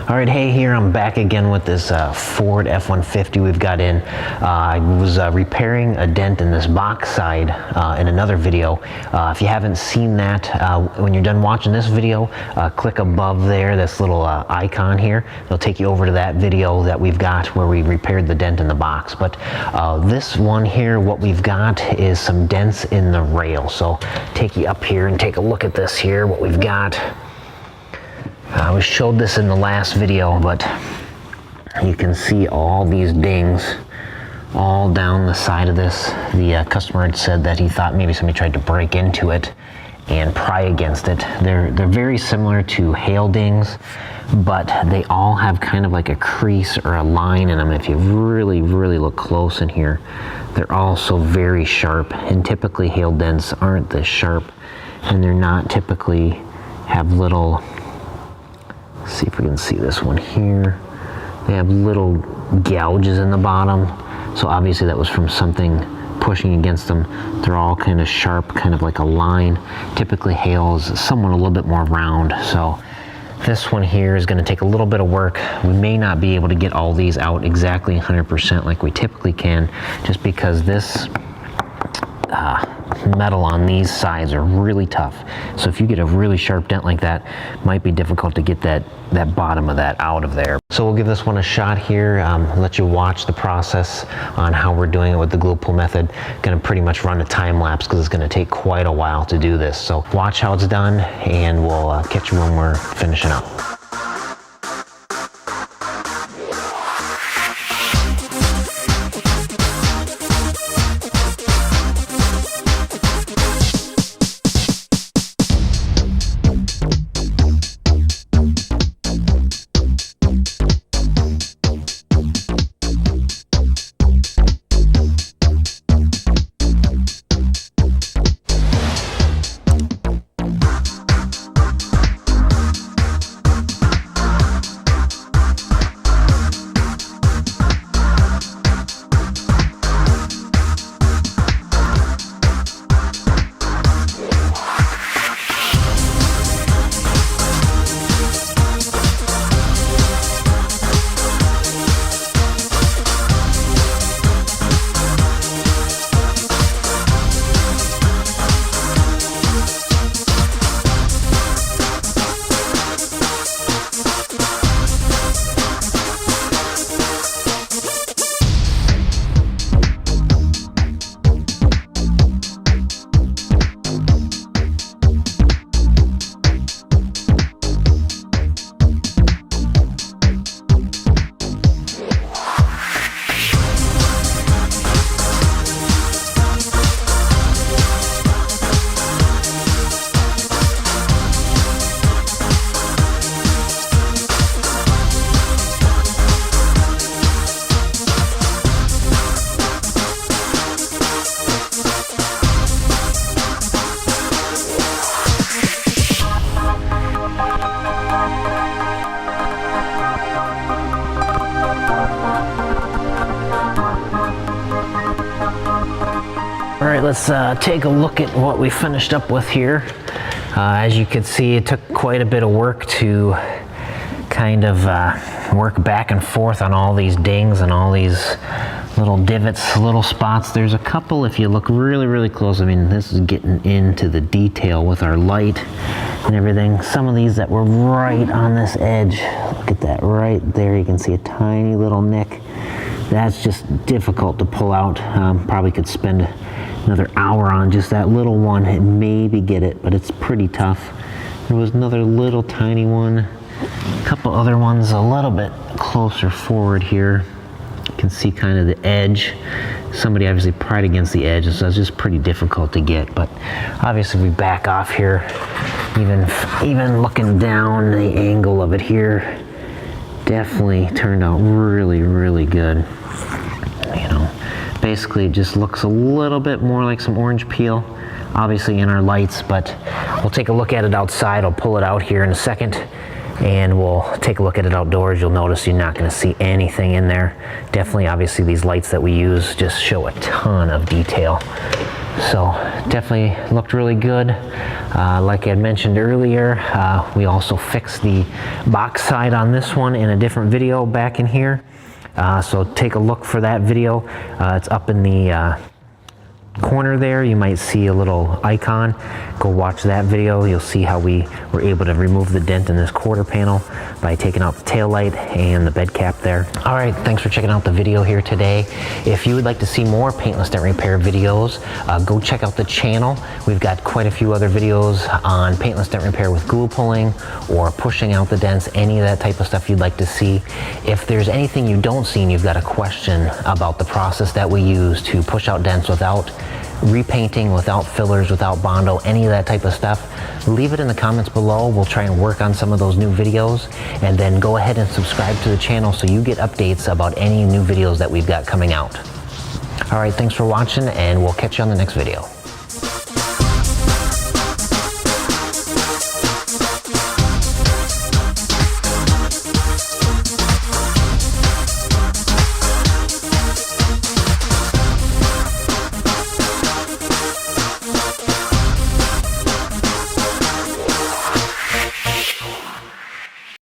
All right, hey, here I'm back again with this Ford F-150 we've got in. I was repairing a dent in this box side in another video. If you haven't seen that, when you're done watching this video, click above there, this little icon here. It'll take you over to that video that we've got where we repaired the dent in the box. But this one here, what we've got is some dents in the rail. So take you up here and take a look at this here, what we've got. We showed this in the last video, but you can see all these dings all down the side of this. The customer had said that he thought maybe somebody tried to break into it and pry against it. They're very similar to hail dings, but they all have kind of like a crease or a line in them. If you really look close in here, they're all so very sharp, and typically hail dents aren't this sharp, and they're not typically have little, see if we can see this one here. They have little gouges in the bottom. So obviously that was from something pushing against them. They're all kind of sharp, kind of like a line. Typically hail is somewhat a little bit more round. So this one here is going to take a little bit of work. We may not be able to get all these out exactly 100% like we typically can, just because this metal on these sides are really tough. So if you get a really sharp dent like that, it might be difficult to get that bottom of that out of there. So we'll give this one a shot here, let you watch the process on how we're doing it with the glue pull method. Gonna pretty much run a time lapse because it's gonna take quite a while to do this. So watch how it's done, and we'll catch you when we're finishing up. All right, let's take a look at what we finished up with here. As you can see, it took quite a bit of work to kind of work back and forth on all these dings and all these little divots, little spots. There's a couple, if you look really close, I mean, this is getting into the detail with our light and everything. Some of these that were right on this edge, look at that right there, you can see a tiny little nick. That's just difficult to pull out. Probably could spend another hour on just that little one and maybe get it, but it's pretty tough. There was another little tiny one, a couple other ones a little bit closer forward here. You can see kind of the edge. Somebody obviously pried against the edge, so it's just pretty difficult to get. But obviously we back off here, even looking down the angle of it here, definitely turned out really good. You know, basically it just looks a little bit more like some orange peel, obviously in our lights, but we'll take a look at it outside. I'll pull it out here in a second, and we'll take a look at it outdoors. You'll notice you're not going to see anything in there. Definitely, obviously, these lights that we use just show a ton of detail. So definitely looked really good. Like I had mentioned earlier, we also fixed the box side on this one in a different video back in here. So take a look for that video. It's up in the corner there. You might see a little icon. Go watch that video. You'll see how we were able to remove the dent in this quarter panel by taking out the tail light and the bed cap there. All right, thanks for checking out the video here today. If you would like to see more paintless dent repair videos, go check out the channel. We've got quite a few other videos on paintless dent repair with glue pulling or pushing out the dents, any of that type of stuff you'd like to see. If there's anything you don't see and you've got a question about the process that we use to push out dents without repainting, without fillers, without Bondo, any of that type of stuff, leave it in the comments below. We'll try and work on some of those new videos, and then go ahead and subscribe to the channel so you get updates about any new videos that we've got coming out. All right, thanks for watching, and we'll catch you on the next video.